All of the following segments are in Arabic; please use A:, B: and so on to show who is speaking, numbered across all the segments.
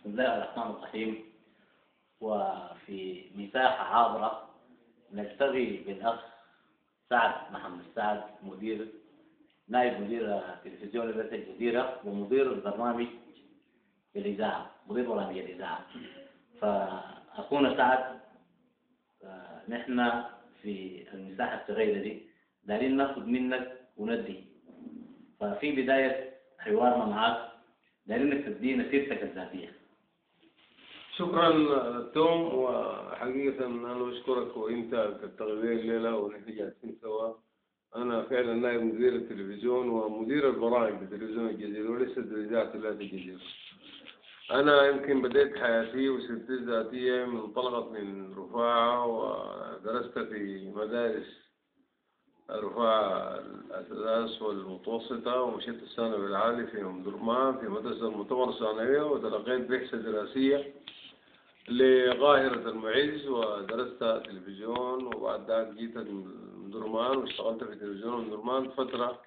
A: بسم الله الرحمن الرحيم. وفي مساحة عابرة نلتقي بالأخ سعد محمد سعد، نائب مدير تلفزيون الجزيرة ومدير البرنامج في الإذاعة، مدير برامج الإذاعة. فأخونا سعد، نحن في المساحة الصغيرة دي دايرين ناخذ منك وندي. ففي بداية حوارنا معك دايرين انك تدينا سيرتك الذاتية.
B: شكرا توم، وحقيقة أنا بشكرك وأنت كالتغذية الليلة ونحن جالسين سوا. أنا فعلا نائب مدير التلفزيون ومدير البرامج بتلفزيون الجزيرة وليس إذاعة الجزيرة. أنا يمكن بدأت حياتي وسيرتي الذاتية انطلقت من رفاعة، ودرست في مدارس رفاعة الأساس والمتوسطة، ومشيت الثانوي العالي في أم درمان في مدرسة المؤتمر الثانوية، وتلقيت بعثة دراسية لقاهرة المعز ودرست تلفزيون. وبعد ذلك جيت أم درمان واشتغلت في تلفزيون أم درمان فترة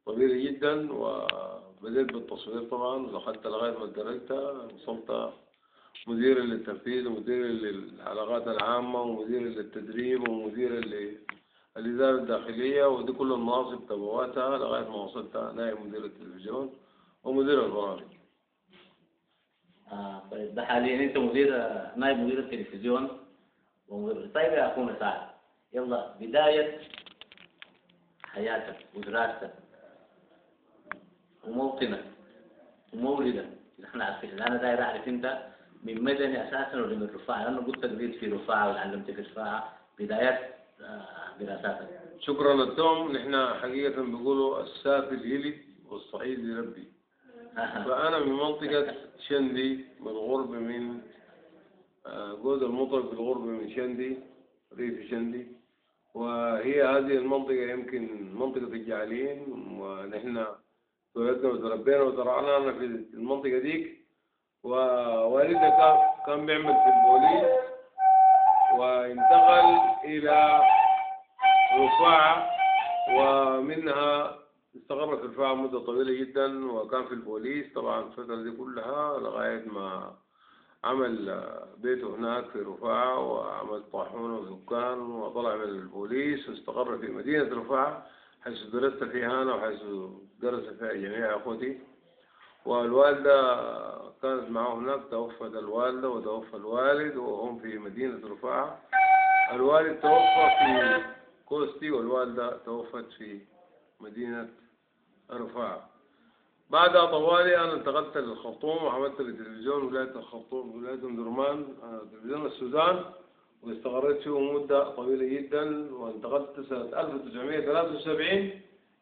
B: طويلة جدا، وبدأت بالتصوير طبعا، ودخلت لغاية ما اتدرجت وصلت مدير للتنفيذ ومدير للعلاقات العامة ومدير للتدريب ومدير الإدارة الداخلية، ودي كل المناصب تبواتها لغاية ما وصلت نائب مدير التلفزيون ومدير البرامج.
A: طيب، ده حاليا انت نائب مدير التلفزيون ومدير. طيب يا اخونا سعد، يلا بداية حياتك ودراستك وموطنك ومولدك. نحن عارفين، انا داير اعرف انت من مدني اساسا ولا من رفاعة، لانه قلت قريت في رفاعة وتعلمت في رفاعة. بدايات دراساتك.
B: شكرا لكم. نحن حقيقة بيقولوا السافل يلد والصعيد يربي. فأنا من منطقة شندي بالغرب من جوز المطرب بالغرب من شندي، ريف شندي، وهي هذه المنطقة يمكن منطقة الجعلين، ونحن ولدنا وتربينا وترعنا في المنطقة ديك. ووالدنا كان بيعمل في البوليس وانتقل إلى رفاعة، ومنها استقر في رفاعة مدة طويلة جدا، وكان في البوليس طبعا الفترة دي كلها لغاية ما عمل بيته هناك في رفاعة وعمل طاحونة ودكان، وطلع من البوليس واستقر في مدينة رفاعة حيث درست فيها أنا وحيث درس فيها جميع أخوتي. والوالدة كانت معه هناك، توفت الوالدة وتوفى الوالد وهم في مدينة رفاعة. الوالد توفى في كوستي والوالدة توفت في مدينة رفاعة. بعدها طوالي أنا انتقلت للخرطوم وعملت لتلفزيون ولاية الخرطوم ولاية أم درمان تلفزيون السودان، واستقريت فيه مدة طويلة جدا. وانتقلت سنة 1973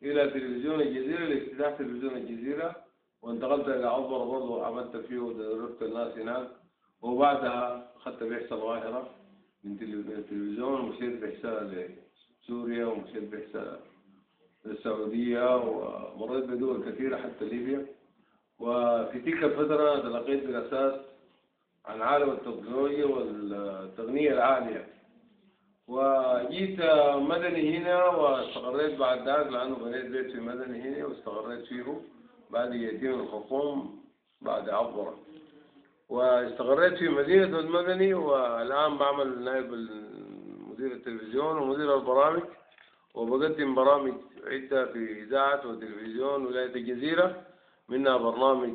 B: إلى تلفزيون الجزيرة لافتتاح تلفزيون الجزيرة، وانتقلت إلى عبر برضه وعملت فيه ودربت الناس هناك. وبعدها أخذت بعثة القاهرة من التلفزيون ومشيت بعثة لسوريا ومشيت بعثة للسعودية ومريت بدول كثيرة حتى ليبيا. وفي تلك الفترة تلقيت دراسات عن عالم التكنولوجيا والتقنية العالية، وجيت مدني هنا واستقريت بعد ذلك، لأنه بنيت بيت في مدني هنا واستقريت فيه بعد يتيم الخرطوم بعد عبرة، واستقريت في مدينة المدني. والآن بعمل نائب مدير التلفزيون ومدير البرامج، وبقدم برامج عدة في إذاعة وتلفزيون ولاية الجزيرة، منها برنامج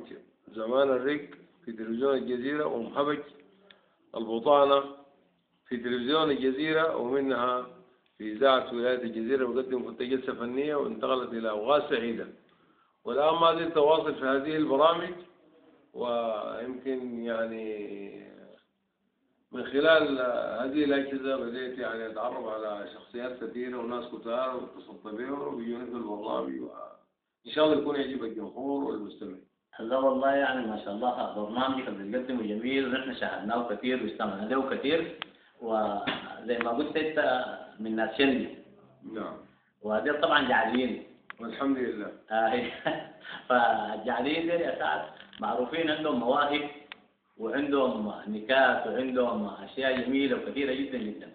B: زمان الرق في تلفزيون الجزيرة، ومحبج البطانة في تلفزيون الجزيرة، ومنها في إذاعة ولاية الجزيرة بقدم كنت جلسة فنية وانتقلت إلى أوغاز سعيدة. والآن ما زلت أواصل في هذه البرامج، ويمكن يعني من خلال هذه الأجهزة بديت يعني أتعرف على شخصيات كثيرة وناس كتار واتصلت بهم وبيجوني في البرنامج، وإن شاء الله يكون يعجب الجمهور والمستمع.
A: لا والله يعني ما شاء الله برنامجك اللي بتقدمه جميل، ونحن شاهدناه كثير واستمعنا له كثير، وزي ما قلت أنت من ناس شندي.
B: نعم.
A: وهذول طبعا جعليين.
B: والحمد لله.
A: فالجعليين دول يا سعد معروفين عندهم مواهب وعندهم نكات وعندهم أشياء جميلة وكثيرة جدا جدا،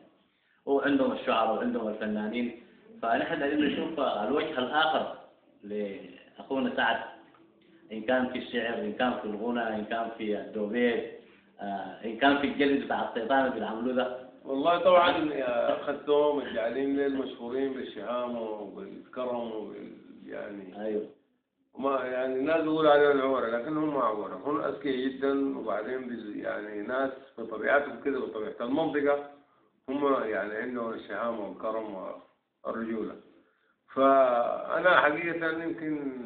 A: وعندهم الشعراء وعندهم الفنانين. فنحن عايزين نشوف الوجه الآخر لأخونا سعد. إن كان في الشعر، إن كان في الغنى، إن كان في الدوبيت، إن كان في الجلد بتاع السيطان اللي بيعملوه ده.
B: والله طبعا أخذتهم الجعلين ليل مشهورين بالشهامة وبالكرم يعني
A: أيوه.
B: ما يعني الناس بيقولوا عليهم عورة، لكن هم ما عورة، هم أذكياء جدا، وبعدين يعني ناس بطبيعتهم كده، بطبيعة المنطقة هم يعني عندهم الشهامة والكرم والرجولة. فأنا حقيقة يمكن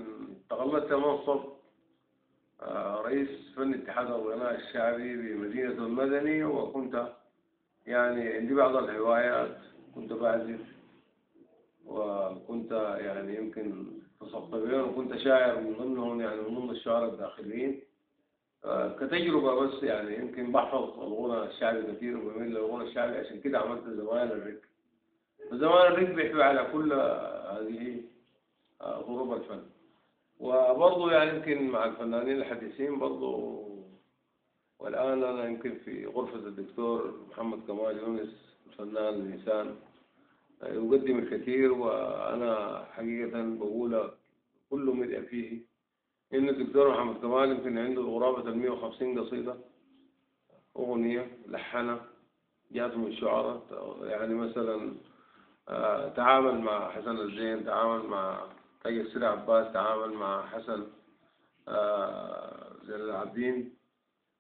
B: تغلبت منصب رئيس فن اتحاد الغناء الشعبي بمدينة المدني، وكنت يعني عندي بعض الهوايات، كنت بعزف، وكنت يعني يمكن تصطبين، وكنت شاعر من ضمنهم، يعني من ضمن الشعراء الداخلين. كتجربة بس يعني يمكن بحفظ الغنى الشعبي كثير وبميل للغنى الشعبي، عشان كده عملت زمان الرق. فزمان الرق بيحوي على كل هذه ضروب الفن. وبرضه يعني يمكن مع الفنانين الحديثين برضه، والآن أنا يمكن في غرفة الدكتور محمد كمال يونس الفنان الإنسان، يقدم الكثير، وأنا حقيقة بقول كل مدح فيه. إن الدكتور محمد كمال يمكن عنده قرابة 150 قصيدة أغنية لحنها جات من الشعراء. يعني مثلا تعامل مع حسن الزين، تعامل مع تاج السير عباس، تعامل مع حسن زين العابدين،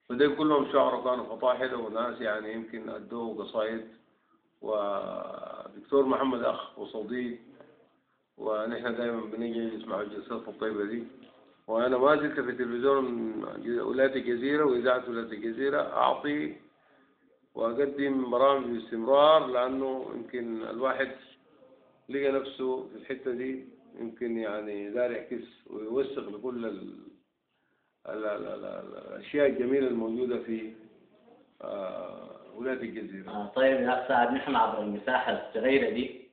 B: فدي كلهم شعراء كانوا فطاحلة وناس يعني يمكن أدوه قصايد. ودكتور محمد أخ وصديق، ونحن دائما بنيجي نسمع الجلسات الطيبة دي. وأنا ما زلت في تلفزيون ولاية الجزيرة وإذاعة ولاية الجزيرة أعطي وأقدم برامج باستمرار، لأنه يمكن الواحد لقى نفسه في الحتة دي، يمكن يعني دار يعكس ويوثق لكل الأشياء الجميلة الموجودة في ولاية الجزيرة.
A: طيب يا أخ سعد، نحن عبر المساحة الصغيرة دي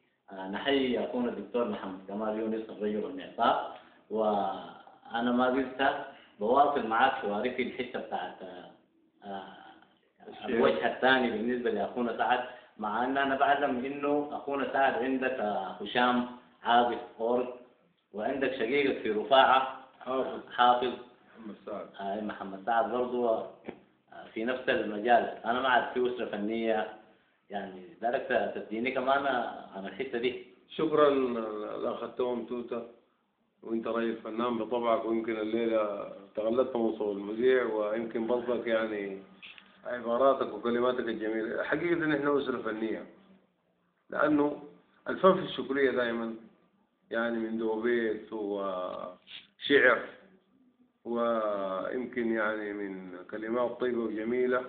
A: نحيي أخونا الدكتور محمد كمال يونس الرجل المعطاء، وأنا ما زلت بواصل معك حواري في الحتة بتاعت الوجه الثاني بالنسبة لأخونا سعد، مع أن أنا بعلم إنه أخونا سعد عندك هشام عابد أورج، وعندك شقيقك في رفاعة حافظ محمد سعد برضو في نفس المجال. أنا ما أعرف في أسرة فنية، يعني ذلك تديني كمان عن الحتة دي.
B: شكرا الأخ توم توتا، وأنت راجل فنان بطبعك، ويمكن الليلة تغلبت منصب المذيع، ويمكن برضك يعني عباراتك وكلماتك الجميلة. حقيقة نحن أسرة فنية، لأنه الفن في الشكرية دائما، يعني من دوبيت وشعر، ويمكن يعني من كلمات طيبة وجميلة.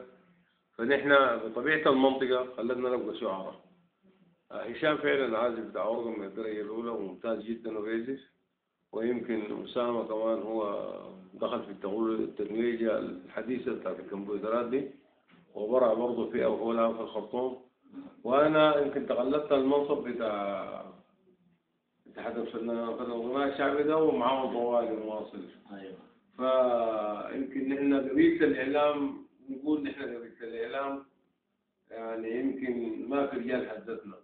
B: فنحن بطبيعة المنطقة خلتنا نبقى شعراء. هشام فعلا عازف بتاع أورغن من الدرجة الأولى وممتاز جدا وبيعزف، ويمكن أسامة كمان هو دخل في التكنولوجيا الحديثة بتاعت الكمبيوترات دي، وبرع برضه في أولها في الخرطوم. وأنا يمكن تغلبت المنصب بتاع اتحاد الغناء الشعبي ده، ومعاه طوالي مواصل.
A: أيوه.
B: فيمكن نحن قبيلة الإعلام، نقول نحن قبيلة الإعلام يعني يمكن ما في رجال حدثنا،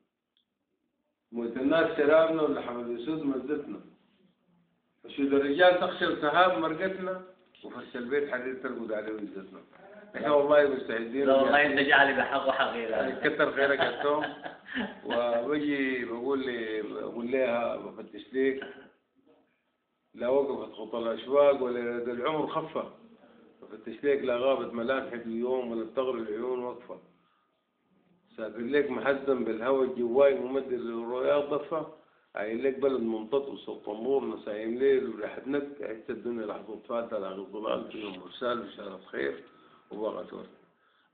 B: موت الناس شرابنا واللحم الأسود مزتنا، فشود الرجال تخشى التهاب مرقتنا، وفش البيت حديد ترقد عليه وزتنا. نحن والله مستعدين.
A: والله أنت جعلي بحق حقيقة.
B: كتر خيرك يا توم. وبجي بقول لها بفتش ليك، لا وقفت خطى الأشواق ولا يد العمر خفة، بفتش ليك لا غابت ملامح اليوم ولا بتغري العيون وقفة، سافر ليك محزن بالهوى الجواي ممدد للرؤيات ضفة، عايل لك بلد منطط وصوت طنبور نسايم ليل وريحة نك، عشت الدنيا لحظة فاتة لحظة الظلال فيهم مرسال بشارة خير وباغت ورد.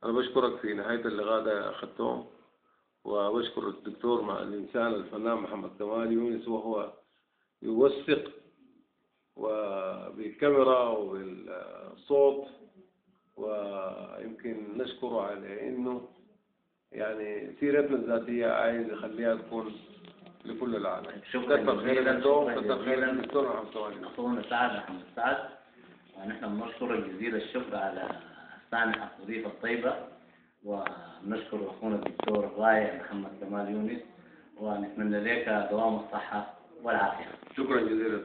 B: أنا بشكرك في نهاية اللقاء ده يا أخ توم، وبشكر الدكتور مع الإنسان الفنان محمد كمال يونس، وهو يوثق وبالكاميرا وبالصوت، ويمكن نشكره على إنه يعني سيرتنا الذاتية عايز يخليها تكون لكل العالم.
A: شكرا جزيلا.
B: كتر خير الدكتور محمد كمال.
A: أخونا سعد محمد سعد، ونحن بنشكر جزيل الشكر على السانحة الضيفة الطيبة، ونشكر أخونا الدكتور الرائع محمد كمال يونس، ونتمنى لك دوام الصحة والعافية.
B: شكرا جزيلا.